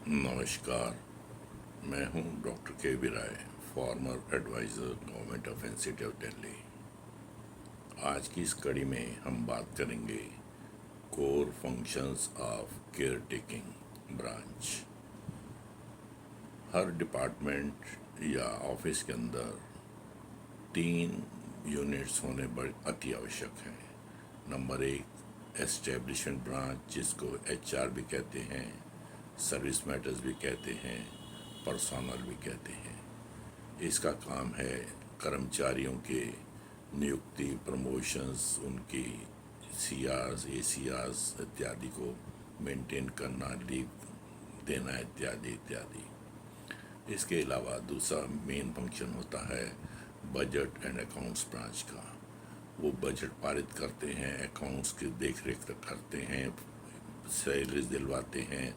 नमस्कार। मैं हूं doctor K V Rai, former adviser government of NCT of Delhi. आज की इस कड़ी में हम बात करेंगे core functions of caretaking branch. हर डिपार्टमेंट या ऑफिस के अंदर 3 यूनिट्स होने बड़े अति आवश्यक हैं। नंबर 1, एस्टेब्लिशमेंट ब्रांच, जिसको एचआर भी कहते हैं, सर्विस मैटर्स भी कहते हैं, पर्सोनल भी कहते हैं। इसका काम है कर्मचारियों के नियुक्ति, प्रमोशंस, उनकी सीआरस, एसीआरस इत्यादि को मेंटेन करना, लीव देना इत्यादि इत्यादि। इसके अलावा दूसरा मेन फंक्शन होता है बजट एंड अकाउंट्स ब्रांच का। वो बजट पारित करते हैं, अकाउंट्स की देख रेख करते हैं, सैलरीज दिलवाते हैं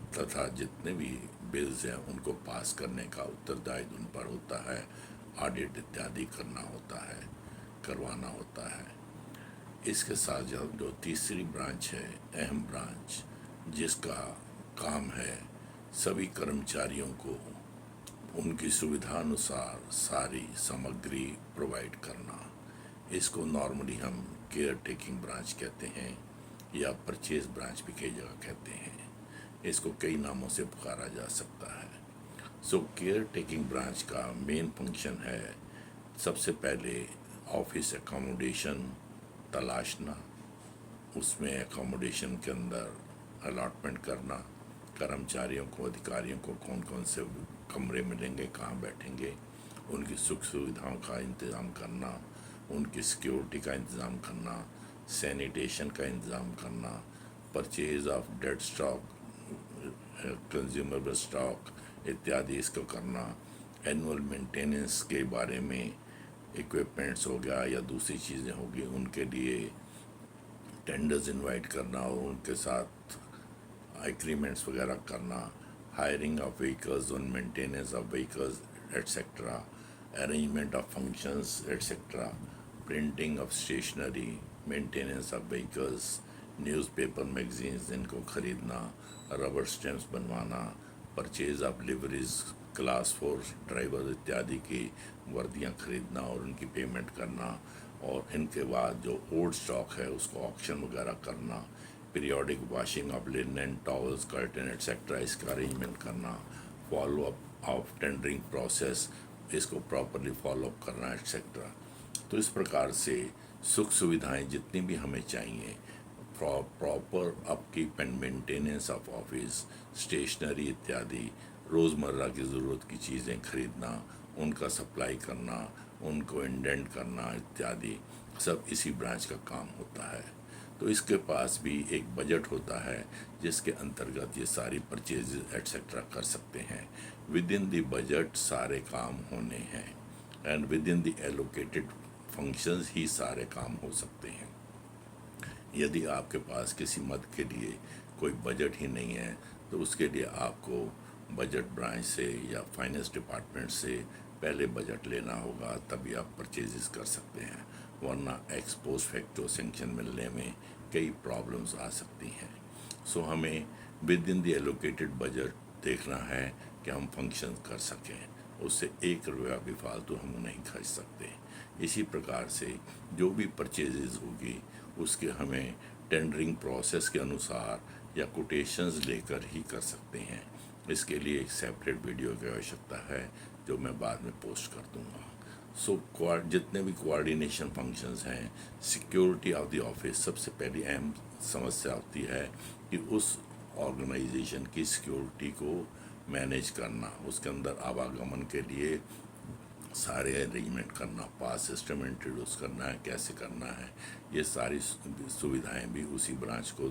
तथा जितने भी बिल्स हैं उनको पास करने का उत्तरदायित्व उन पर होता है। ऑडिट इत्यादि करवाना होता है। इसके साथ जो तीसरी ब्रांच है, अहम ब्रांच, जिसका काम है सभी कर्मचारियों को उनकी सुविधा अनुसार सारी सामग्री प्रोवाइड करना। इसको नॉर्मली हम केयर टेकिंग ब्रांच कहते हैं या परचेज ब्रांच भी कई जगह कहते हैं। इसको कई नामों से पुकारा जा सकता है। सो केयर टेकिंग ब्रांच का मेन फंक्शन है सबसे पहले ऑफिस एकोमोडेशन तलाशना, उसमें एकोमोडेशन के अंदर अलॉटमेंट करना, कर्मचारियों को, अधिकारियों को कौन कौन से कमरे मिलेंगे, कहाँ बैठेंगे, उनकी सुख सुविधाओं का इंतज़ाम करना, उनकी सिक्योरिटी का इंतज़ाम करना, सैनिटेशन का इंतज़ाम करना, purchase of dead stock, consumable stock इत्यादि इसको करना, एनुअल मेंटेनेंस के बारे में, इक्विपमेंट्स हो गया या दूसरी चीज़ें होगी उनके लिए टेंडर्स इनवाइट करना और उनके साथ एग्रीमेंट्स वगैरह करना, हायरिंग ऑफ व्हीकल्स और maintenance of vehicles et cetera, arrangement of functions et cetera, printing of stationery, maintenance of vehicles, newspaper magazines इनको खरीदना, रबर स्टैम्प्स बनवाना, purchase of liveries, class 4 driver इत्यादि की वर्दियाँ खरीदना और उनकी पेमेंट करना, और इनके बाद जो ओल्ड स्टॉक है उसको ऑक्शन वगैरह करना, periodic washing of linen, towels, curtain etcetera इसका अरेंजमेंट करना, follow up of tendering process, इसको प्रॉपरली फॉलो अप करना एट्सेट्रा। तो इस प्रकार से सुख सुविधाएं जितनी भी हमें चाहिए, proper upkeep and maintenance of office, stationery इत्यादि, रोज़मर्रा की ज़रूरत की चीज़ें खरीदना, उनका सप्लाई करना, उनको इंडेंट करना इत्यादि सब इसी ब्रांच का काम होता है। तो इसके पास भी एक बजट होता है जिसके अंतर्गत ये सारी परचेज एट्सेट्रा कर सकते हैं। विद इन द बजट सारे काम होने हैं and within the allocated functions ही सारे काम हो सकते हैं। यदि आपके पास किसी मद के लिए कोई बजट ही नहीं है तो उसके लिए आपको बजट ब्रांच से या फाइनेंस डिपार्टमेंट से पहले बजट लेना होगा, तभी आप परचेजेस कर सकते हैं, वरना एक्स पोस्ट फैक्टो सेंक्शन मिलने में कई प्रॉब्लम्स आ सकती हैं। सो हमें with in the allocated budget देखना है कि हम फंक्शन कर सकें, उससे 1 रुपया भी फालतू हम नहीं खर्च सकते। इसी प्रकार से जो भी परचेजेस होगी उसके हमें टेंडरिंग प्रोसेस के अनुसार या कोटेशंस लेकर ही कर सकते हैं। इसके लिए एक सेपरेट वीडियो की आवश्यकता है जो मैं बाद में पोस्ट कर दूंगा। सो जितने भी कोऑर्डिनेशन फंक्शंस हैं, सिक्योरिटी ऑफ द ऑफिस सबसे पहली अहम समस्या होती है कि उस ऑर्गेनाइजेशन की सिक्योरिटी को मैनेज करना, उसके अंदर आवागमन के लिए सारे अरेंजमेंट करना, पास सिस्टम इंट्रोड्यूस करना है, कैसे करना है, ये सारी सुविधाएं भी उसी ब्रांच को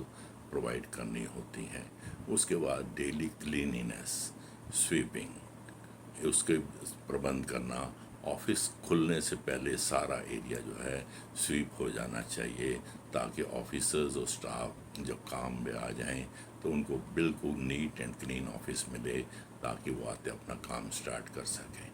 प्रोवाइड करनी होती हैं। उसके बाद डेली क्लीनिनेस, स्वीपिंग, उसके प्रबंध करना, ऑफिस खुलने से पहले सारा एरिया जो है स्वीप हो जाना चाहिए ताकि ऑफिसर्स और स्टाफ जब काम में आ जाएं तो उनको बिल्कुल नीट एंड क्लीन ऑफिस मिले ताकि वो आते अपना काम स्टार्ट कर सकें।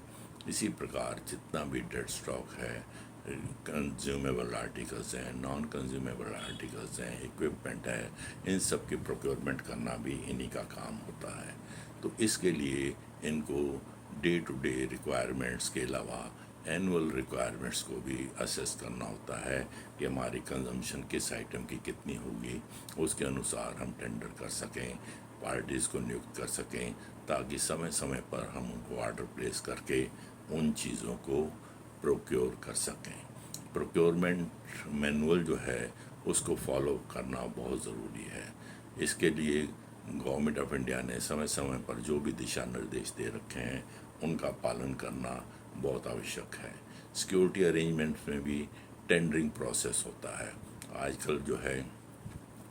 इसी प्रकार जितना भी डेड स्टॉक है कंज्यूमेबल आर्टिकल्स हैं, नॉन कंज्यूमेबल आर्टिकल्स हैं, इक्विपमेंट है, इन सब की प्रोक्योरमेंट करना भी इन्हीं का काम होता है। तो इसके लिए इनको डे टू डे रिक्वायरमेंट्स के अलावा एनुअल रिक्वायरमेंट्स को भी असेस करना होता है कि हमारी कंजम्पशन किस आइटम की कितनी होगी, उसके अनुसार हम टेंडर कर सकें, पार्टीज़ को नियुक्त कर सकें, ताकि समय समय पर हम उनको ऑर्डर प्लेस करके उन चीज़ों को प्रोक्योर कर सकें। प्रोक्योरमेंट मैनुअल जो है उसको फॉलो करना बहुत ज़रूरी है। इसके लिए गवर्नमेंट ऑफ इंडिया ने समय समय पर जो भी दिशा निर्देश दे रखे हैं उनका पालन करना बहुत आवश्यक है। सिक्योरिटी अरेंजमेंट्स में भी टेंडरिंग प्रोसेस होता है। आजकल जो है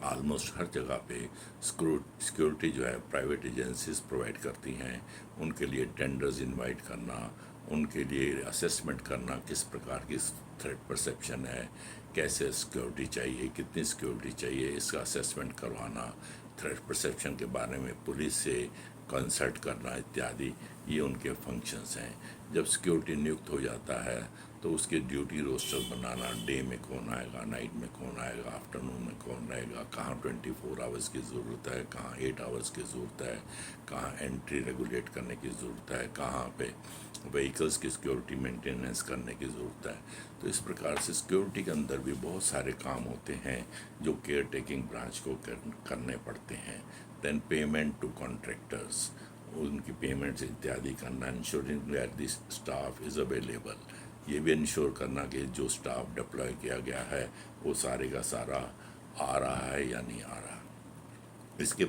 ऑलमोस्ट हर जगह पे सिक्योरिटी जो है प्राइवेट एजेंसीज प्रोवाइड करती हैं। उनके लिए टेंडर्स इनवाइट करना, उनके लिए असेसमेंट करना किस प्रकार की थ्रेट परसेप्शन है, कैसे सिक्योरिटी चाहिए, कितनी सिक्योरिटी चाहिए, इसका असेसमेंट करवाना, थ्रेट परसेप्शन के बारे में पुलिस से कंसल्ट करना इत्यादि, ये उनके फंक्शंस हैं। जब सिक्योरिटी नियुक्त हो जाता है तो उसके ड्यूटी रोस्टर बनाना, डे में कौन आएगा, नाइट में कौन आएगा, आफ्टरनून में कौन रहेगा, कहाँ 24 आवर्स की ज़रूरत है, कहाँ 8 आवर्स की ज़रूरत है, कहाँ एंट्री रेगुलेट करने की ज़रूरत है, कहाँ पे व्हीकल्स की सिक्योरिटी मेंटेनेंस करने की ज़रूरत है। तो इस प्रकार से सिक्योरिटी के अंदर भी बहुत सारे काम होते हैं जो केयर टेकिंग ब्रांच को करने पड़ते हैं। देन पेमेंट टू कॉन्ट्रैक्टर्स, उनकी पेमेंट्स इत्यादि करना, ensuring that this staff is available, ये भी इंश्योर करना कि जो स्टाफ डिप्लॉय किया गया है वो सारे का सारा आ रहा है या नहीं आ रहा। इसके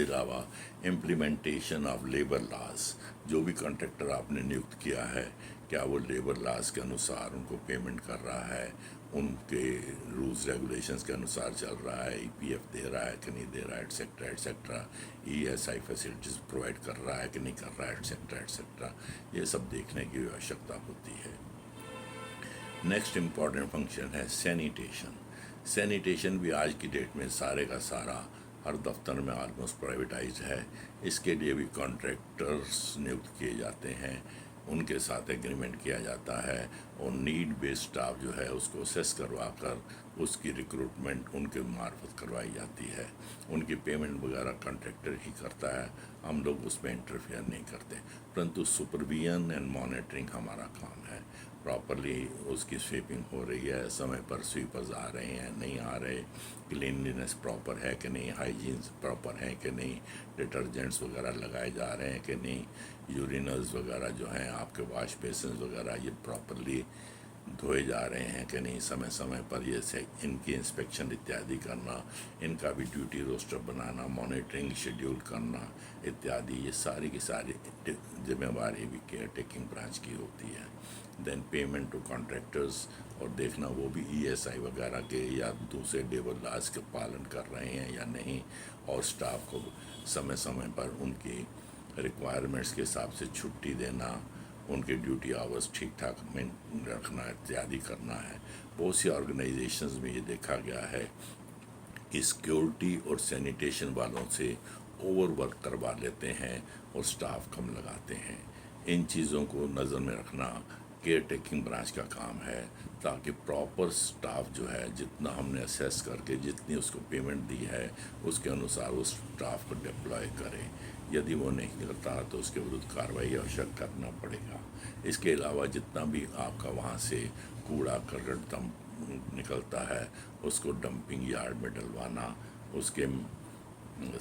अलावा इम्प्लीमेंटेशन ऑफ लेबर लॉज, जो भी कॉन्ट्रैक्टर आपने नियुक्त किया है क्या वो लेबर लॉज के अनुसार उनको पेमेंट कर रहा है, उनके रूल्स रेगुलेशंस के अनुसार चल रहा है, ईपीएफ दे रहा है कि नहीं दे रहा है, etcetera etcetera, ESI facilities provide कर रहा है कि नहीं कर रहा है, एटसेट्रा एटसेट्रा, ये सब देखने की आवश्यकता होती है। नेक्स्ट इम्पॉर्टेंट फंक्शन है सैनिटेशन। सैनिटेशन भी आज की डेट में सारे का सारा हर दफ्तर में ऑलमोस्ट प्राइवेटाइज है। इसके लिए भी कॉन्ट्रैक्टर्स नियुक्त किए जाते हैं, उनके साथ एग्रीमेंट किया जाता है और नीड बेस्ड स्टाफ जो है उसको असेस करवा कर उसकी रिक्रूटमेंट उनके मार्फत करवाई जाती है। उनकी पेमेंट वगैरह कॉन्ट्रैक्टर ही करता है, हम लोग उसमें इंटरफेयर नहीं करते, परंतु सुपरविजन एंड मॉनिटरिंग हमारा काम है। प्रॉपरली उसकी स्वीपिंग हो रही है, समय पर स्वीपर्स आ रहे हैं नहीं आ रहे, क्लीनलीनेस प्रॉपर है कि नहीं, हाइजीन प्रॉपर है कि नहीं, डिटर्जेंट्स वगैरह लगाए जा रहे हैं कि नहीं, यूरिनल्स वगैरह जो हैं आपके वॉश बेसिन वगैरह ये प्रॉपरली धोए जा रहे हैं कि नहीं, समय समय पर ये से इनकी इंस्पेक्शन इत्यादि करना, इनका भी ड्यूटी रोस्टर बनाना, मॉनिटरिंग शेड्यूल करना इत्यादि, ये सारी की सारी जिम्मेवारी भी केयर टेकिंग ब्रांच की होती है। देन पेमेंट टू कॉन्ट्रैक्टर्स, और देखना वो भी ईएसआई वगैरह के या दूसरे लेबर लॉज के पालन कर रहे हैं या नहीं, और स्टाफ को समय समय पर उनकी रिक्वायरमेंट्स के हिसाब से छुट्टी देना, उनके ड्यूटी आवर्स ठीक ठाक में रखना इत्यादि करना है। बहुत सी ऑर्गेनाइजेशंस में ये देखा गया है कि सिक्योरिटी और सैनिटेशन वालों से ओवर वर्क करवा लेते हैं और स्टाफ कम लगाते हैं। इन चीज़ों को नज़र में रखना केयर टेकिंग ब्रांच का काम है, ताकि प्रॉपर स्टाफ जो है जितना हमने असेस करके जितनी उसको पेमेंट दी है उसके अनुसार उस स्टाफ को डिप्लॉय करें। यदि वो नहीं करता तो उसके विरुद्ध कार्रवाई आवश्यक करना पड़ेगा। इसके अलावा जितना भी आपका वहाँ से कूड़ा करकट निकलता है उसको डंपिंग यार्ड में डलवाना, उसके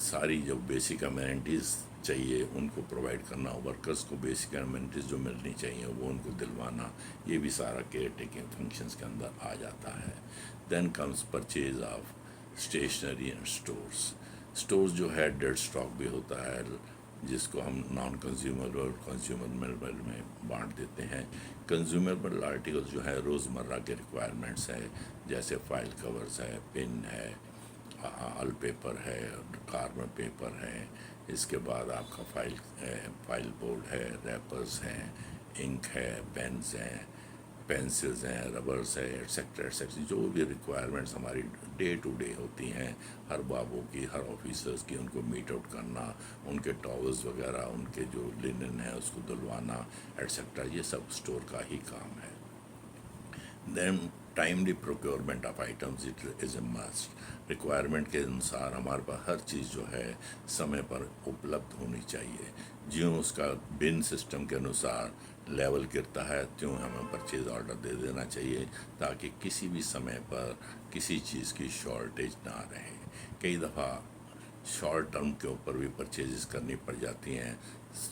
सारी जो बेसिक अमेनिटीज़ चाहिए उनको प्रोवाइड करना, वर्कर्स को बेसिक अमेनिटीज़ जो मिलनी चाहिए वो उनको दिलवाना, ये भी सारा केयर टेकिंग फंक्शंस के अंदर आ जाता है। Then comes purchase of stationery and stores. Stores जो है डेड स्टॉक भी होता है जिसको हम नॉन कंज्यूमर और कंज्यूमर में बांट देते हैं। कंज्यूमरेबल आर्टिकल्स जो है रोज़मर्रा के रिक्वायरमेंट्स है, जैसे फाइल कवर्स है, पेन है, ऑल पेपर है, कार्बन पेपर है, इसके बाद आपका फाइल बोर्ड है, रैपर्स हैं, इंक है, पेन्स हैं, पेंसिल्स हैं, रबर्स है, एटसेट्रा एटसेट्रा, जो भी रिक्वायरमेंट्स हमारी डे टू डे होती हैं हर बाबू की, हर ऑफिसर्स की, उनको मीट आउट करना, उनके टॉवल्स वगैरह, उनके जो लिनन है उसको धुलवाना एटसेट्रा, ये सब स्टोर का ही काम है। Then timely procurement of items it is a must. Requirement के अनुसार हमारे पास हर चीज़ जो है समय पर उपलब्ध होनी चाहिए। ज्यों उसका बिन सिस्टम के अनुसार लेवल गिरता है त्यों हमें परचेज ऑर्डर दे देना चाहिए, ताकि किसी भी समय पर किसी चीज़ की शॉर्टेज ना रहे। कई दफ़ा शॉर्ट टर्म के ऊपर भी परचेजेस करनी पड़ जाती हैं।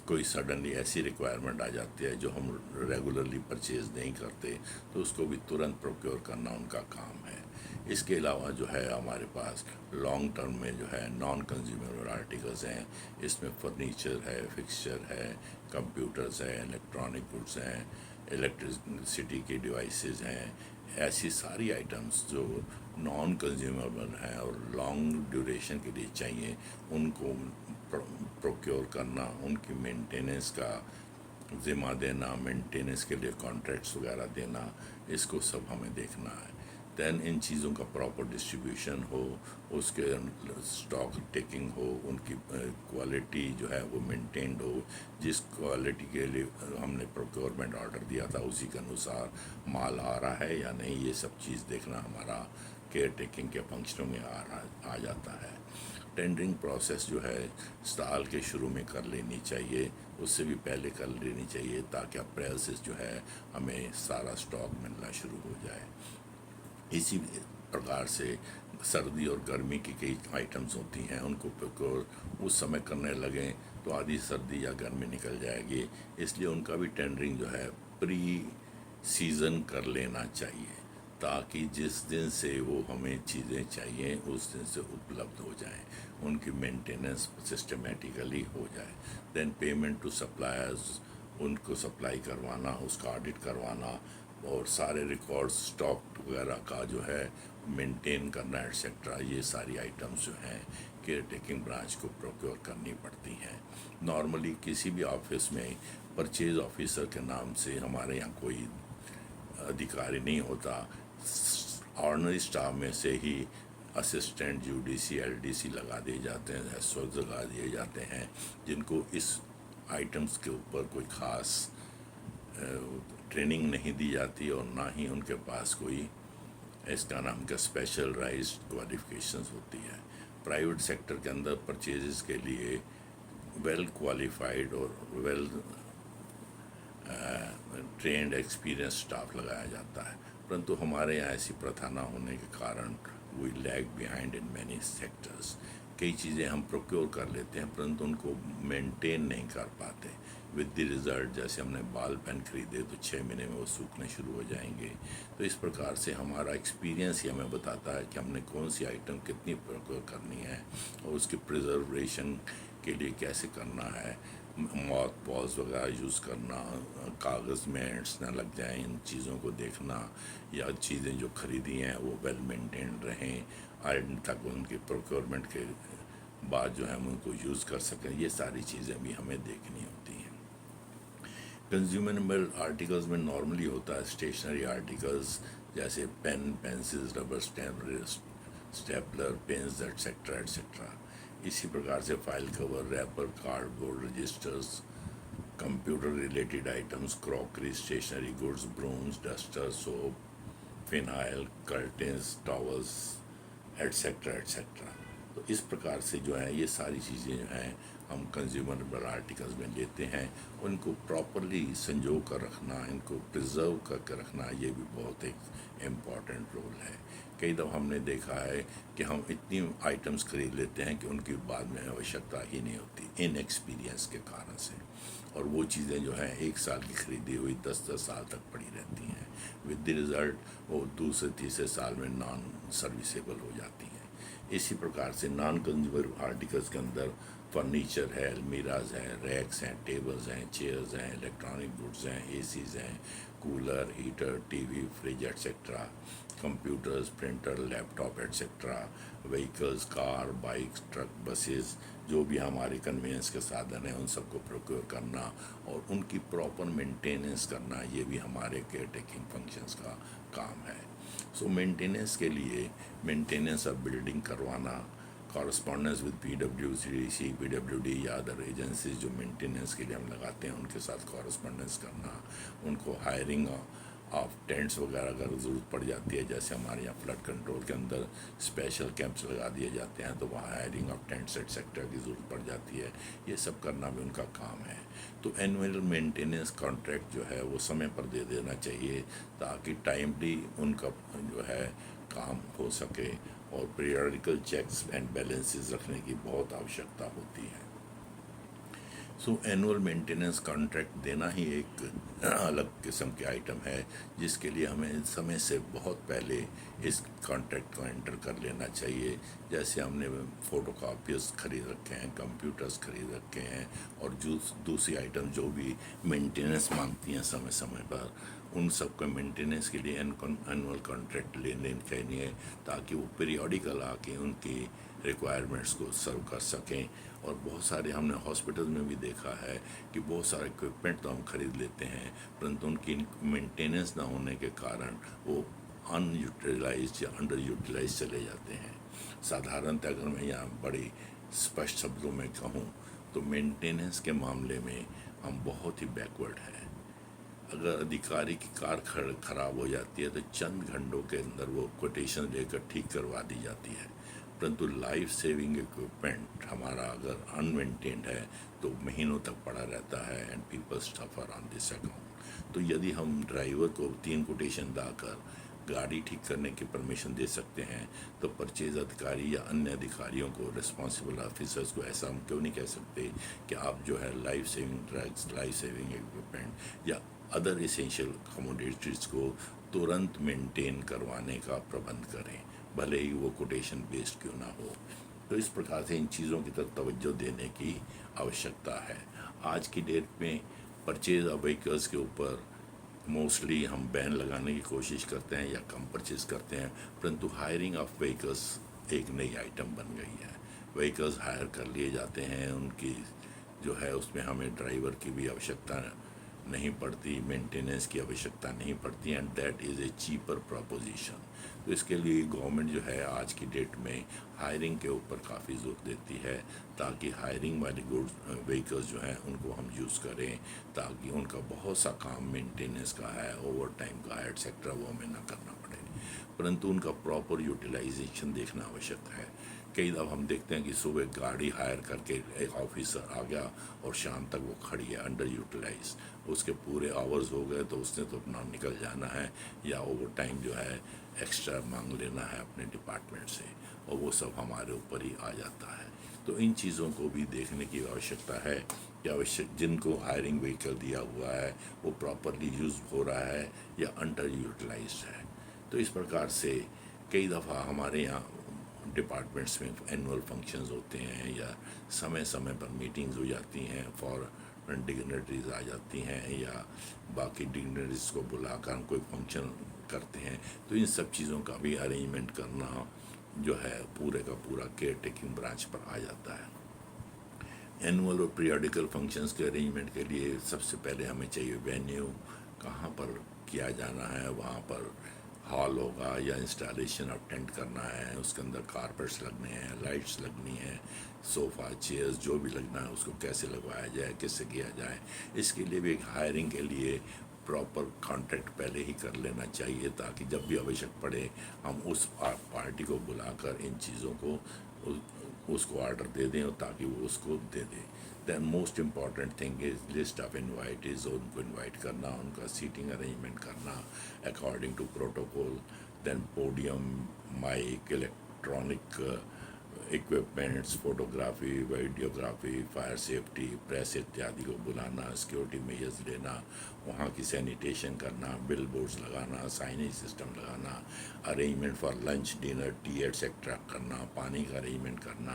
कोई सडनली ऐसी रिक्वायरमेंट आ जाती है जो हम रेगुलरली परचेज नहीं करते, तो उसको भी तुरंत प्रोक्योर करना उनका काम है। इसके अलावा जो है हमारे पास लॉन्ग टर्म में जो है नॉन कंज्यूमर आर्टिकल्स हैं। इसमें फर्नीचर है, फिक्सचर है, कंप्यूटर्स हैं, इलेक्ट्रॉनिक गुड्स हैं, इलेक्ट्रिसिटी के डिवाइसेस हैं। ऐसी सारी आइटम्स जो नॉन कंज्यूमेबल हैं और लॉन्ग ड्यूरेशन के लिए चाहिए, उनको प्रोक्योर करना, उनकी मेंटेनेंस का ज़िम्मा देना, मेंटेनेंस के लिए कॉन्ट्रैक्ट्स वगैरह देना, इसको सब हमें देखना है। दैन इन चीज़ों का प्रॉपर डिस्ट्रीब्यूशन हो, उसके स्टॉक टेकिंग हो, उनकी क्वालिटी जो है वो मेंटेन्ड हो, जिस क्वालिटी के लिए हमने प्रोक्योरमेंट ऑर्डर दिया था उसी के अनुसार माल आ रहा है या नहीं, ये सब चीज़ देखना हमारा केयर टेकिंग के फंक्शनों में आ जाता है। टेंडरिंग प्रोसेस जो है साल के शुरू में कर लेनी चाहिए, उससे भी पहले कर लेनी चाहिए, ताकि अप्रैल से जो है हमें सारा स्टॉक मिलना शुरू हो जाए। इसी प्रकार से सर्दी और गर्मी की कई आइटम्स होती हैं, उनको प्रोक्योर उस समय करने लगें तो आधी सर्दी या गर्मी निकल जाएगी। इसलिए उनका भी टेंडरिंग जो है प्री सीज़न कर लेना चाहिए, ताकि जिस दिन से वो हमें चीज़ें चाहिए उस दिन से उपलब्ध हो जाएं, उनकी मेंटेनेंस सिस्टमेटिकली हो जाए। देन पेमेंट टू सप्लायर्स, उनको सप्लाई करवाना, उसका ऑडिट करवाना, और सारे रिकॉर्ड्स स्टॉक वगैरह का जो है मेंटेन करना एटसेट्रा, ये सारी आइटम्स जो हैं केयर टेकिंग ब्रांच को प्रोक्योर करनी पड़ती हैं। नॉर्मली किसी भी ऑफिस में परचेज ऑफिसर के नाम से हमारे यहाँ कोई अधिकारी नहीं होता। ऑर्डिनरी स्टाफ में से ही असिस्टेंट यूडीसी एलडीसी लगा दिए जाते हैं, एसओ लगा दिए जाते हैं, जिनको इस आइटम्स के ऊपर कोई ख़ास ट्रेनिंग नहीं दी जाती और ना ही उनके पास कोई इसका नाम का स्पेशलाइज्ड क्वालिफिकेशंस होती है। प्राइवेट सेक्टर के अंदर परचेजेस के लिए वेल क्वालिफाइड और वेल ट्रेंड एक्सपीरियंस स्टाफ लगाया जाता है, परंतु हमारे यहाँ ऐसी प्रथा ना होने के कारण we lag behind in many sectors. कई चीज़ें हम प्रोक्योर कर लेते हैं परंतु उनको मेंटेन नहीं कर पाते, विद द रिज़ल्ट जैसे हमने बाल पेन खरीदे तो 6 महीने में वो सूखने शुरू हो जाएंगे। तो इस प्रकार से हमारा एक्सपीरियंस ही हमें बताता है कि हमने कौन सी आइटम कितनी प्रोक्योर करनी है और उसकी प्रिजर्वेशन के लिए कैसे करना है। मॉथ पॉज वगैरह यूज़ करना, कागज़ में एंड्स ना लग जाएं, इन चीज़ों को देखना, या चीज़ें जो ख़रीदी हैं वो वेल मेंटेन्ड रहें, आइटम तक उनके प्रोक्योरमेंट के बाद जो है हम उनको यूज़ कर सकें। ये सारी चीज़ें भी हमें देखनी होती हैं। कंज्यूमेबल आर्टिकल्स में नॉर्मली होता है स्टेशनरी आर्टिकल्स, जैसे pen, pencils, rubber stapler, pens et cetera et cetera. इसी प्रकार से file cover, wrapper, cardboard, registers, computer related items, crockery, stationery goods, brooms, duster, soap, phenyl, curtains, towels et cetera et cetera. तो इस प्रकार से जो है ये सारी चीज़ें जो हैं हम कंज्यूमरेबल आर्टिकल्स में लेते हैं। उनको प्रॉपरली संजो कर रखना, इनको प्रिजर्व करके रखना, ये भी बहुत एक इम्पॉर्टेंट रोल है। कई दफ़ा हमने देखा है कि हम इतनी आइटम्स खरीद लेते हैं कि उनकी बाद में आवश्यकता ही नहीं होती, इन एक्सपीरियंस के कारण से, और वो चीज़ें जो हैं 1 साल की खरीदी हुई 10-10 साल तक पड़ी रहती हैं, विद द रिज़ल्ट वो दूसरे तीसरे साल में नॉन सर्विसेबल हो जाती हैं। इसी प्रकार से नॉन कंज्यूमर आर्टिकल्स के अंदर फर्नीचर है, अलमीराज हैं, रैक्स हैं, टेबल्स हैं, चेयर्स हैं, इलेक्ट्रॉनिक गुड्स हैं, एसीज़ हैं, cooler, heater, TV, fridge etcetera, computers, printer, laptop etcetera, vehicles, car, bikes, truck, buses, जो भी हमारे कन्वेंस के साधन हैं उन सबको प्रोक्योर करना और उनकी प्रॉपर मेंटेनेंस करना, ये भी हमारे केयर टेकिंग फंक्शंस का काम है। सो मेंटेनेंस के लिए मेंटेनेंस ऑफ बिल्डिंग करवाना, कॉरस्पॉन्डेंस विद PWCDC, PWD या अदर एजेंसीज जो मेंटेनेंस के लिए हम लगाते हैं उनके साथ कॉरस्पॉन्डेंस करना, उनको हायरिंग ऑफ टेंट्स वगैरह अगर ज़रूरत पड़ जाती है, जैसे हमारे यहाँ फ्लड कंट्रोल के अंदर स्पेशल कैंप्स लगा दिए जाते हैं, तो वहाँ हायरिंग ऑफ टेंट्स एटसेट्रा की ज़रूरत पड़ जाती है। ये सब करना भी उनका काम है। तो एनुअल मेंटेनेंस कॉन्ट्रैक्ट जो है वो समय पर दे देना चाहिए, ताकि टाइमली उनका जो है काम हो सके, और पीरियडिकल चेक्स एंड बैलेंसेस रखने की बहुत आवश्यकता होती है। सो एनुअल मेंटेनेंस कॉन्ट्रैक्ट देना ही एक अलग किस्म के आइटम है, जिसके लिए हमें समय से बहुत पहले इस कॉन्ट्रैक्ट को एंटर कर लेना चाहिए। जैसे हमने फ़ोटोकॉपीज खरीद रखे हैं, कंप्यूटर्स खरीद रखे हैं, और जो दूसरी आइटम जो भी मेंटेनेंस मांगती हैं समय समय पर, उन सब के मेंटेनेंस के लिए एनुअल कॉन्ट्रैक्ट लेने चाहिए, ताकि वो पीरियोडिकल आके उनकी रिक्वायरमेंट्स को सर्व कर सकें। और बहुत सारे हमने हॉस्पिटल में भी देखा है कि बहुत सारे इक्विपमेंट तो हम खरीद लेते हैं, परंतु उनकी मेंटेनेंस ना होने के कारण वो अनयूटिलाइज्ड या अंडर यूटिलाइज चले जाते हैं। साधारणतः अगर मैं यहाँ बड़ी स्पष्ट शब्दों में कहूँ तो मेंटेनेंस के मामले में हम बहुत ही बैकवर्ड हैं। अगर अधिकारी की कार खराब हो जाती है तो चंद घंटों के अंदर वो कोटेशन लेकर ठीक करवा दी जाती है, परंतु लाइफ सेविंग इक्विपमेंट हमारा अगर अनमेंटेन्ड है तो महीनों तक पड़ा रहता है, and people suffer on this account. तो यदि हम ड्राइवर को 3 कोटेशन दाकर गाड़ी ठीक करने की परमिशन दे सकते हैं, तो परचेज अधिकारी या अन्य अधिकारियों को, रिस्पॉन्सिबल ऑफिसर्स को ऐसा हम क्यों नहीं कह सकते कि आप जो है life saving drugs, life saving equipment या अदर इसेंशियल कमोडिटीज़ को तुरंत मेंटेन करवाने का प्रबंध करें, भले ही वो कोटेशन बेस्ड क्यों ना हो। तो इस प्रकार से इन चीज़ों की तरफ तवज्जो देने की आवश्यकता है। आज की डेट में परचेज ऑफ व्हीकल्स के ऊपर मोस्टली हम बैन लगाने की कोशिश करते हैं या कम परचेज करते हैं, परंतु हायरिंग ऑफ व्हीकल्स एक नई आइटम बन गई है। व्हीकल्स हायर कर लिए जाते हैं, उनकी जो है उसमें हमें ड्राइवर की भी आवश्यकता नहीं पड़ती, मेंटेनेंस की आवश्यकता नहीं पड़ती, and that is a cheaper proposition. तो इसके लिए गवर्नमेंट जो है आज की डेट में हायरिंग के ऊपर काफ़ी जोर देती है, ताकि हायरिंग वाले गुड्स व्हीकल्स जो हैं उनको हम यूज़ करें, ताकि उनका बहुत सा काम मेंटेनेंस का है, ओवर टाइम का है, एटसेट्रा, वो हमें ना करना पड़े, परंतु उनका प्रॉपर यूटिलाइजेशन देखना आवश्यक है। कई दफ़ा हम देखते हैं कि सुबह गाड़ी हायर करके एक ऑफिसर आ गया और शाम तक वो खड़ी है अंडर यूटिलाइज, उसके पूरे आवर्स हो गए तो उसने तो अपना निकल जाना है, या ओवर टाइम जो है एक्स्ट्रा मांग लेना है अपने डिपार्टमेंट से, और वो सब हमारे ऊपर ही आ जाता है। तो इन चीज़ों को भी देखने की आवश्यकता है कि आवश्यक जिनको हायरिंग व्हीकल दिया हुआ है वो प्रॉपरली यूज़ हो रहा है या अंडर यूटिलाइज है। तो इस प्रकार से कई दफ़ा हमारे यहाँ डिपार्टमेंट्स में एनुअल फंक्शंस होते हैं, या समय समय पर मीटिंग्स हो जाती हैं, फॉरेन डिग्नेटरीज आ जाती हैं, या बाकी डिग्नेटरीज को बुलाकर हम कोई फंक्शन करते हैं। तो इन सब चीज़ों का भी अरेंजमेंट करना जो है पूरे का पूरा केयर टेकिंग ब्रांच पर आ जाता है। एनुअल और पीरियडिकल फंक्शंस के अरेंजमेंट के लिए सबसे पहले हमें चाहिए वेन्यू, कहाँ पर किया जाना है, वहाँ पर हॉल होगा या इंस्टॉलेशन ऑफ टेंट करना है, उसके अंदर कारपेट्स लगने हैं, लाइट्स लगनी है, सोफ़ा चेयर्स जो भी लगना है उसको कैसे लगवाया जाए, कैसे किया जाए, इसके लिए भी एक हायरिंग के लिए प्रॉपर कॉन्ट्रैक्ट पहले ही कर लेना चाहिए, ताकि जब भी आवश्यक पड़े हम उस पार्टी को बुलाकर इन चीज़ों को उसको ऑर्डर दे दें, और ताकि वो उसको दे दें। Then most important thing is list of invitees, उनको इन्वाइट करना, उनका सीटिंग अरेंजमेंट करना according to protocol. Then podium, mic, electronic equipments, photography, videography, fire safety, press इत्यादि को बुलाना, सिक्योरिटी मेजर्स लेना, वहाँ की सैनिटेशन करना, बिल बोर्ड्स लगाना, साइनेज सिस्टम लगाना, arrangement for lunch, dinner, T etcetera करना, पानी का अरेंजमेंट करना,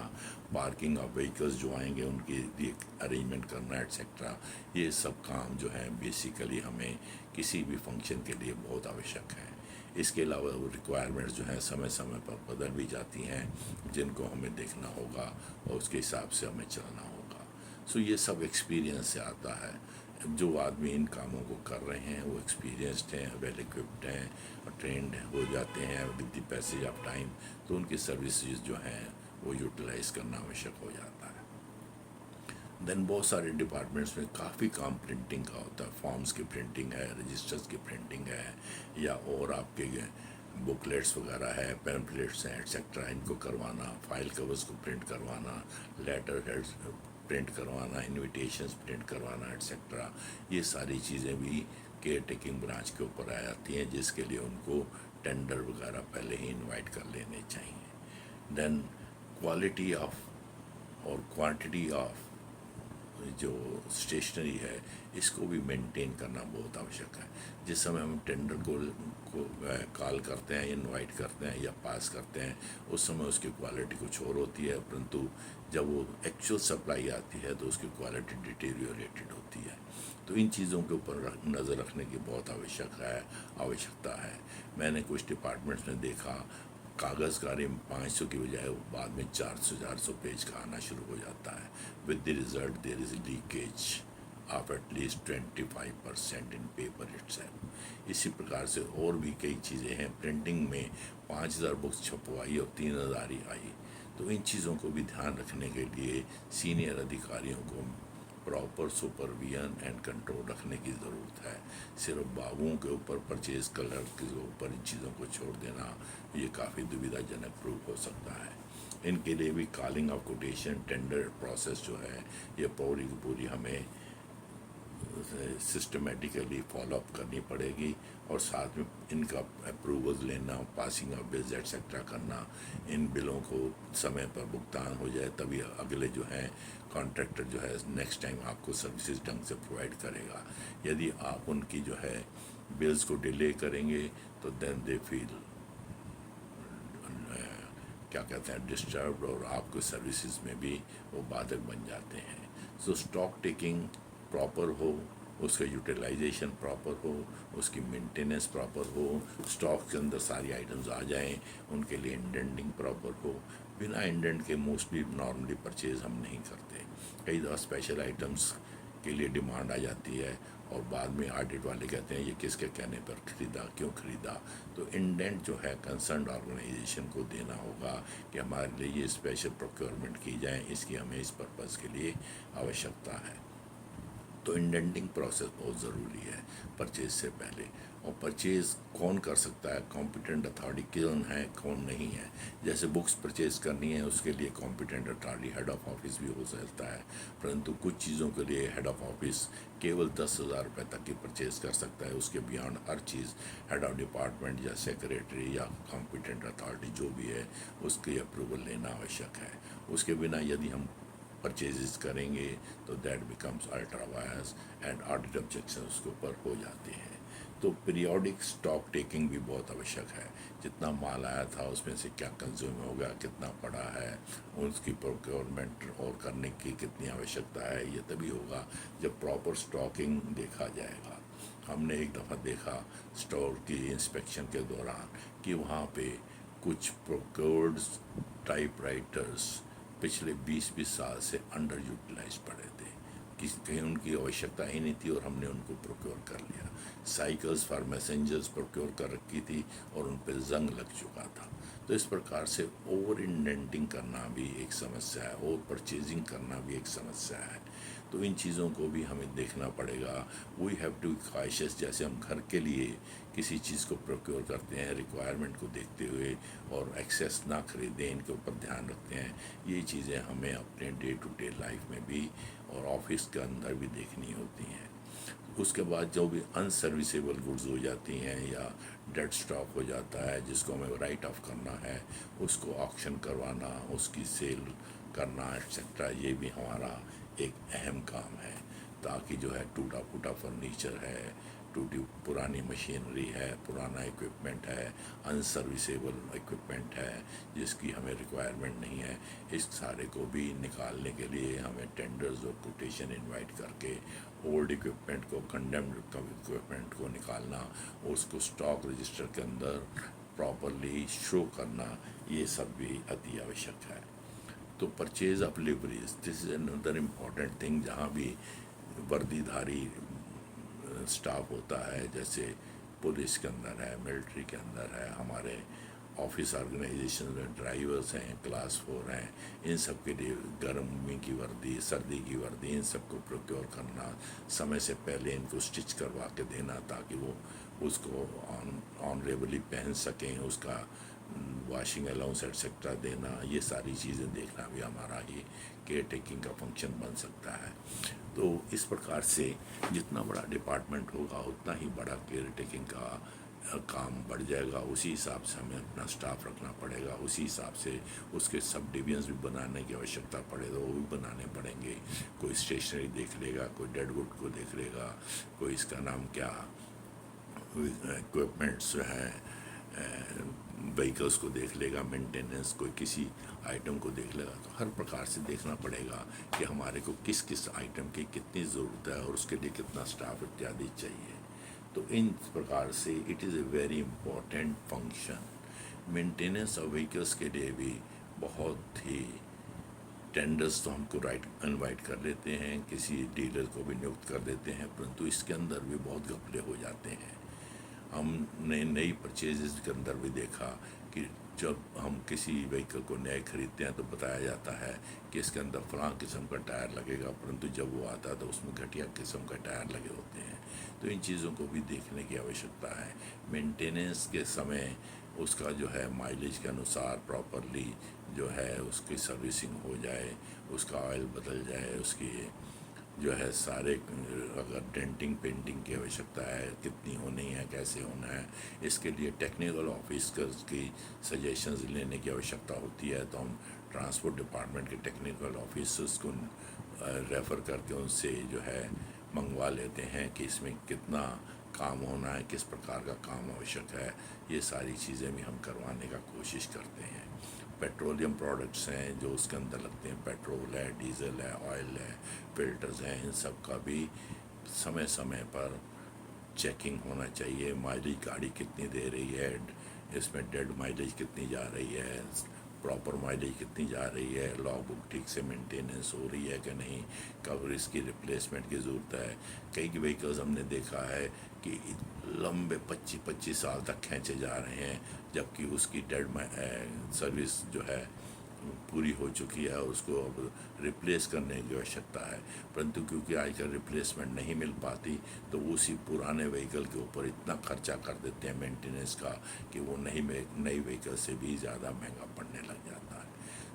पार्किंग ऑफ व्हीकल्स जो आएंगे उनकी लिए अरेंजमेंट करना एटसेट्रा। ये सब काम जो है बेसिकली हमें किसी भी फंक्शन के लिए बहुत आवश्यक है। इसके अलावा रिक्वायरमेंट्स जो हैं समय समय पर बदल भी जाती हैं, जिनको हमें देखना होगा और उसके हिसाब से हमें चलना होगा। सो ये सब एक्सपीरियंस से आता है। जो आदमी इन कामों को कर रहे हैं वो एक्सपीरियंस्ड हैं, वेल इक्विप्ड हैं और ट्रेंड हो जाते हैं with the passage of time, तो उनकी सर्विसेज जो हैं वो यूटिलाइज़ करना आवश्यक हो जाता है। देन बहुत सारे डिपार्टमेंट्स में काफ़ी काम प्रिंटिंग का होता है, फॉर्म्स की प्रिंटिंग है, रजिस्टर्स की प्रिंटिंग है, या और आपके बुकलेट्स वगैरह है, पैम्पलेट्स हैं एट्सेट्रा, इनको करवाना, फाइल कवर्स को प्रिंट करवाना, लेटर हेड्स प्रिंट करवाना, इनविटेशंस प्रिंट करवाना एट्सेट्रा। ये सारी चीज़ें भी केयर टेकिंग ब्रांच के ऊपर आ जाती हैं, जिसके लिए उनको टेंडर वगैरह पहले ही इनवाइट कर लेने चाहिए। देन क्वालिटी ऑफ और क्वांटिटी ऑफ जो स्टेशनरी है, इसको भी मेंटेन करना बहुत आवश्यक है। जिस समय हम टेंडर को कॉल करते हैं, इनवाइट करते हैं या पास करते हैं, उस समय उसकी क्वालिटी कुछ और होती है, परंतु जब वो एक्चुअल सप्लाई आती है तो उसकी क्वालिटी डिटेरियोरेटेड होती है। तो इन चीज़ों के ऊपर नज़र रखने की बहुत आवश्यकता है। मैंने कुछ डिपार्टमेंट्स में देखा, कागज़ कार्य में 500 की बजाय वो बाद में 400 पेज का आना शुरू हो जाता है। With the result there is leakage of at least 25% in paper itself. इसी प्रकार से और भी कई चीज़ें हैं। प्रिंटिंग में 5000 बुक्स छपवाई और 3000 ही आई। तो इन चीज़ों को भी ध्यान रखने के लिए सीनियर अधिकारियों को प्रॉपर सुपरविजन एंड कंट्रोल रखने की ज़रूरत है। सिर्फ बाबुओं के ऊपर, परचेज कलर के ऊपर इन चीज़ों को छोड़ देना ये काफ़ी दुविधाजनक प्रूफ हो सकता है। इनके लिए भी calling of quotation, tender process जो है, ये पूरी की पूरी हमें सिस्टमेटिकली फॉलोअप करनी पड़ेगी, और साथ में इनका अप्रूवल लेना, पासिंग ऑफ बिल्स एट्सेट्रा करना, इन बिलों को समय पर भुगतान हो जाए, तभी अगले जो है कॉन्ट्रैक्टर जो है नेक्स्ट टाइम आपको सर्विसेज ढंग से प्रोवाइड करेगा। यदि आप उनकी जो है बिल्स को डिले करेंगे तो देन दे फील क्या कहते हैं डिस्टर्ब्ड, और आपको सर्विसेज में भी वो बाधक बन जाते हैं। सो स्टॉक टेकिंग प्रॉपर हो, उसका यूटिलाइजेशन प्रॉपर हो, उसकी मेंटेनेंस प्रॉपर हो, स्टॉक के अंदर सारी आइटम्स आ जाएं, उनके लिए इंडेंटिंग प्रॉपर हो। बिना इंडेंट के मोस्टली नॉर्मली परचेज हम नहीं करते। कई दफ़ा स्पेशल आइटम्स के लिए डिमांड आ जाती है, और बाद में ऑडिट वाले कहते हैं ये किसके कहने पर ख़रीदा, क्यों ख़रीदा। तो इंडेंट जो है कंसर्न ऑर्गेनाइजेशन को देना होगा कि हमारे लिए ये स्पेशल प्रोक्योरमेंट की जाए, इसकी हमें इस पर्पज़ के लिए आवश्यकता है। तो इंडेंटिंग प्रोसेस बहुत ज़रूरी है परचेज से पहले। और परचेज़ कौन कर सकता है, कॉम्पिटेंट अथॉरिटी कौन है, कौन नहीं है। जैसे बुक्स परचेज़ करनी है, उसके लिए competent authority head of office भी हो सकता है, परंतु कुछ चीज़ों के लिए हेड ऑफ ऑफिस केवल 10,000 रुपये तक की परचेज़ कर सकता है। उसके beyond her cheese head of department या सेक्रेटरी या कॉम्पिटेंट अथॉरिटी जो भी है, उसकी अप्रूवल लेना आवश्यक है। उसके बिना यदि हम परचेजेस करेंगे तो that becomes ultra vires, and audit objection उसके ऊपर हो जाते हैं। तो पीरियोडिक स्टॉक टेकिंग भी बहुत आवश्यक है। जितना माल आया था उसमें से क्या कंज्यूम हो गया, कितना पड़ा है, उसकी प्रोक्योरमेंट और करने की कितनी आवश्यकता है, ये तभी होगा जब प्रॉपर स्टॉकिंग देखा जाएगा। हमने एक दफ़ा देखा स्टोर की इंस्पेक्शन के दौरान कि वहाँ पे कुछ प्रोक्योर्ड टाइपराइटर्स पिछले 20-20 साल से अंडर यूटिलाइज पड़े थे, कहीं उनकी आवश्यकता ही नहीं थी और हमने उनको प्रोक्योर कर लिया। साइकिल्स फॉर मैसेंजर्स प्रोक्योर कर रखी थी और उन पर जंग लग चुका था। तो इस प्रकार से ओवर इंडेंटिंग करना भी एक समस्या है, ओवर परचेजिंग करना भी एक समस्या है। तो इन चीज़ों को भी हमें देखना पड़ेगा। We have to cautious. जैसे हम घर के लिए किसी चीज़ को प्रोक्योर करते हैं, रिक्वायरमेंट को देखते हुए, और एक्सेस ना खरीदें, इनके ऊपर ध्यान रखते हैं। ये चीज़ें हमें अपने डे टू डे लाइफ में भी और ऑफिस के अंदर भी देखनी होती हैं। उसके बाद जो भी अनसर्विसेबल गुड्स हो जाती हैं या डेड स्टॉक हो जाता है, जिसको हमें राइट ऑफ करना है, उसको ऑक्शन करवाना, उसकी सेल करना एक्सेट्रा, ये भी हमारा एक अहम काम है। ताकि जो है टूटा फूटा फर्नीचर है, टूटी पुरानी मशीनरी है, पुराना इक्विपमेंट है, अनसर्विसेबल इक्विपमेंट है जिसकी हमें रिक्वायरमेंट नहीं है, इस सारे को भी निकालने के लिए हमें टेंडर्स और कोटेशन इनवाइट करके ओल्ड इक्विपमेंट को, कंडेम्ड इक्विपमेंट को निकालना, उसको स्टॉक रजिस्टर के अंदर प्रॉपरली शो करना, ये सब भी अति आवश्यक है। तो purchase of liveries, this is another important thing. जहाँ भी वर्दीधारी स्टाफ होता है, जैसे पुलिस के अंदर है, मिलिट्री के अंदर है, हमारे ऑफिस ऑर्गेनाइजेशन में ड्राइवर्स हैं, क्लास 4 हैं, इन सब के लिए गर्मी की वर्दी, सर्दी की वर्दी, इन सबको प्रोक्योर करना, समय से पहले इनको स्टिच करवा के देना ताकि वो उसको ऑनरेबली पहन सकें, उसका वॉशिंग अलाउंस एटसेट्रा देना, ये सारी चीज़ें देखना भी हमारा ही केयर टेकिंग का फंक्शन बन सकता है। तो इस प्रकार से जितना बड़ा डिपार्टमेंट होगा उतना ही बड़ा केयर टेकिंग का काम बढ़ जाएगा। उसी हिसाब से हमें अपना स्टाफ रखना पड़ेगा, उसी हिसाब से उसके सब डिवीजन्स भी बनाने की आवश्यकता पड़ेगा, वो भी बनाने पड़ेंगे। कोई स्टेशनरी देख लेगा, कोई डेडवुड को देख लेगा, कोई इसका नाम क्या इक्विपमेंट्स जो है व्हीकल्स को देख लेगा, मेंटेनेंस, कोई किसी आइटम को देख लेगा। तो हर प्रकार से देखना पड़ेगा कि हमारे को किस किस आइटम की कितनी ज़रूरत है और उसके लिए कितना स्टाफ इत्यादि चाहिए। तो इन प्रकार से it is a very important function. Maintenance of vehicles के लिए भी बहुत ही टेंडर्स तो हमको इनवाइट कर लेते हैं, किसी डीलर को भी नियुक्त कर देते हैं, परंतु इसके अंदर भी बहुत घपले हो जाते हैं। हमने नई परचेजेस के अंदर भी देखा कि जब हम किसी व्हीकल को नए खरीदते हैं तो बताया जाता है कि इसके अंदर फलां किस्म का टायर लगेगा, परंतु जब वो आता है तो उसमें घटिया किस्म का टायर लगे होते हैं। तो इन चीज़ों को भी देखने की आवश्यकता है। मेंटेनेंस के समय उसका जो है माइलेज के अनुसार प्रॉपरली जो है उसकी सर्विसिंग हो जाए, उसका ऑयल बदल जाए, उसकी जो है सारे अगर डेंटिंग पेंटिंग की आवश्यकता है कितनी होनी है, कैसे होना है, इसके लिए टेक्निकल ऑफिसर्स की सजेशंस लेने की आवश्यकता होती है। तो हम ट्रांसपोर्ट डिपार्टमेंट के टेक्निकल ऑफिसर्स को रेफ़र करके उनसे जो है मंगवा लेते हैं कि इसमें कितना काम होना है, किस प्रकार का काम आवश्यक है। ये सारी चीज़ें भी हम करवाने का कोशिश करते हैं। पेट्रोलियम प्रोडक्ट्स हैं जो उसके अंदर लगते हैं, पेट्रोल है, डीजल है, ऑयल है, फिल्टर्स हैं, इन सब का भी समय समय पर चेकिंग होना चाहिए। माइलेज गाड़ी कितनी दे रही है, इसमें डेड माइलेज कितनी जा रही है, प्रॉपर माइलेज कितनी जा रही है, लॉग बुक ठीक से मेंटेनेंस हो रही है कि नहीं, कब इसकी रिप्लेसमेंट की ज़रूरत है। कई व्हीकल्स हमने देखा है कि लंबे 25-25 साल तक खींचे जा रहे हैं, जबकि उसकी डेड सर्विस जो है पूरी हो चुकी है और उसको अब रिप्लेस करने की आवश्यकता है। परंतु क्योंकि आजकल रिप्लेसमेंट नहीं मिल पाती तो उसी पुराने व्हीकल के ऊपर इतना खर्चा कर देते हैं मेंटेनेंस का कि वो नई व्हीकल से भी ज़्यादा महंगा पड़ने लग जाता है।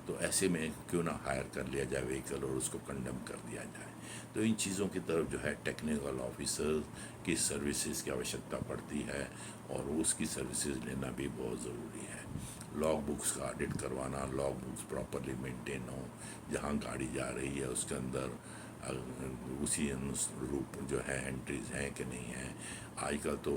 तो ऐसे में क्यों ना हायर कर लिया जाए व्हीकल और उसको कंडेम कर दिया जाए। तो इन चीज़ों की तरफ जो है टेक्निकल ऑफिसर की सर्विसेज की आवश्यकता पड़ती है और उसकी सर्विसेज लेना भी बहुत ज़रूरी है। लॉग बुक्स का ऑडिट करवाना, लॉग बुक्स प्रॉपरली मेंटेन हो, जहाँ गाड़ी जा रही है उसके अंदर उसी अनुरूप जो है एंट्रीज हैं कि नहीं हैं। आजकल तो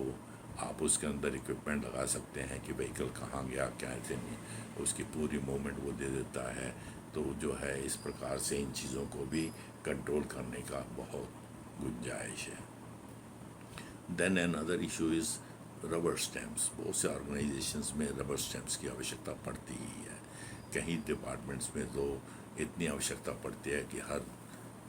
आप उसके अंदर इक्विपमेंट लगा सकते हैं कि व्हीकल कहाँ गया, क्या ऐसे नहीं, उसकी पूरी मूवमेंट वो दे देता है। तो जो है इस प्रकार से इन चीज़ों को भी कंट्रोल करने का बहुत गुंजाइश है। Then another issue is rubber stamps. बहुत से ऑर्गेनाइजेशंस में रबर स्टैम्प्स की आवश्यकता पड़ती ही है। कहीं डिपार्टमेंट्स में तो इतनी आवश्यकता पड़ती है कि हर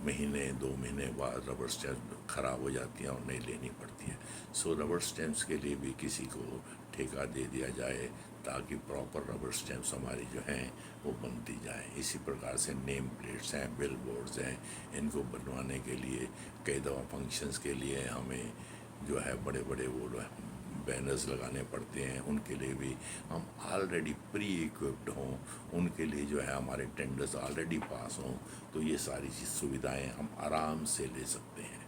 महीने 2 महीने बाद रबर स्टैम्प ख़राब हो जाती हैं और नई लेनी पड़ती है। सो रबर स्टैम्प्स के लिए भी किसी को ठेका दे दिया जाए ताकि प्रॉपर रबर स्टैम्प्स हमारी जो हैं वो बनती जाए। इसी प्रकार से नेम प्लेट्स हैं, बिल बोर्ड्स हैं, इनको बनवाने के लिए कई दफ़ा फंक्शंस के लिए हमें जो है बड़े बड़े वो बैनर्स लगाने पड़ते हैं। उनके लिए भी हम ऑलरेडी प्री इक्विप्ड हों, उनके लिए जो है हमारे टेंडर्स ऑलरेडी पास हों, तो ये सारी चीज़ सुविधाएं हम आराम से ले सकते हैं।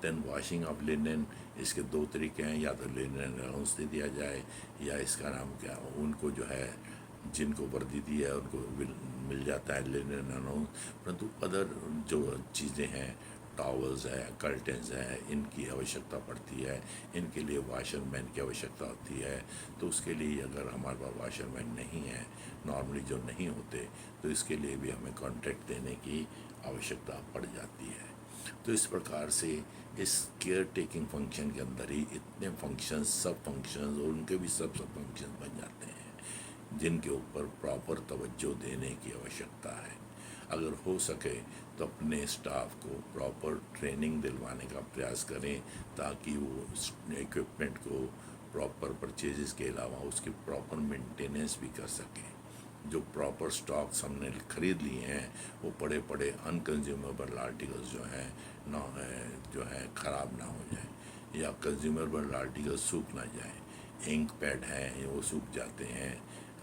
देन वॉशिंग ऑफ लिनन, इसके 2 तरीके हैं, या तो लिनन अलाउंस दे दिया जाए या इसका नाम क्या, उनको जो है जिनको वर्दी दी है उनको मिल जाता है लिनन अलाउंस। परंतु अदर जो चीज़ें हैं, टॉवल्स है, कर्टन्स है, इनकी आवश्यकता पड़ती है, इनके लिए वाशरमैन की आवश्यकता होती है। तो उसके लिए अगर हमारे पास वाशरमैन नहीं है, नॉर्मली जो नहीं होते, तो इसके लिए भी हमें कॉन्ट्रैक्ट देने की आवश्यकता पड़ जाती है। तो इस प्रकार से इस केयर टेकिंग फंक्शन के अंदर ही इतने फंक्शंस, सब फंक्शंस और उनके भी सब फंक्शन बन जाते हैं जिनके ऊपर प्रॉपर तवज्जो देने की आवश्यकता है। अगर हो सके तो अपने स्टाफ को प्रॉपर ट्रेनिंग दिलवाने का प्रयास करें ताकि वो इक्विपमेंट को प्रॉपर परचेजेस के अलावा उसकी प्रॉपर मेंटेनेंस भी कर सकें। जो प्रॉपर स्टॉक्स हमने खरीद लिए हैं वो पड़े पड़े अनकंज्यूमेबल आर्टिकल्स जो हैं ना जो है ख़राब ना हो जाए, या कंज्यूमेबल आर्टिकल्स सूख ना जाए। इंक पैड हैं वो सूख जाते हैं,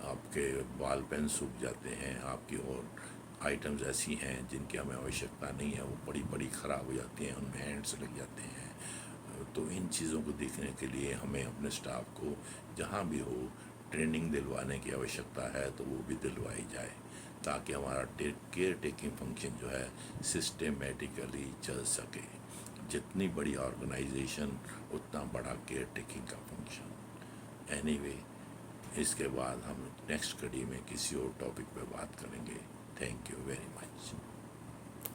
आपके बॉल पेन सूख जाते हैं, आपकी और आइटम्स ऐसी हैं जिनकी हमें आवश्यकता नहीं है, वो पड़ी पड़ी ख़राब हो जाती हैं, उनमें हैंड्स लग जाते हैं। तो इन चीज़ों को देखने के लिए हमें अपने स्टाफ को जहाँ भी हो ट्रेनिंग दिलवाने की आवश्यकता है तो वो भी दिलवाई जाए, ताकि हमारा केयर टेकिंग फंक्शन जो है सिस्टेमेटिकली चल सके। जितनी बड़ी ऑर्गेनाइजेशन उतना बड़ा केयर टेकिंग का फंक्शन। एनीवे, इसके बाद हम नेक्स्ट कड़ी में किसी और टॉपिक पे बात करेंगे। Thank you very much.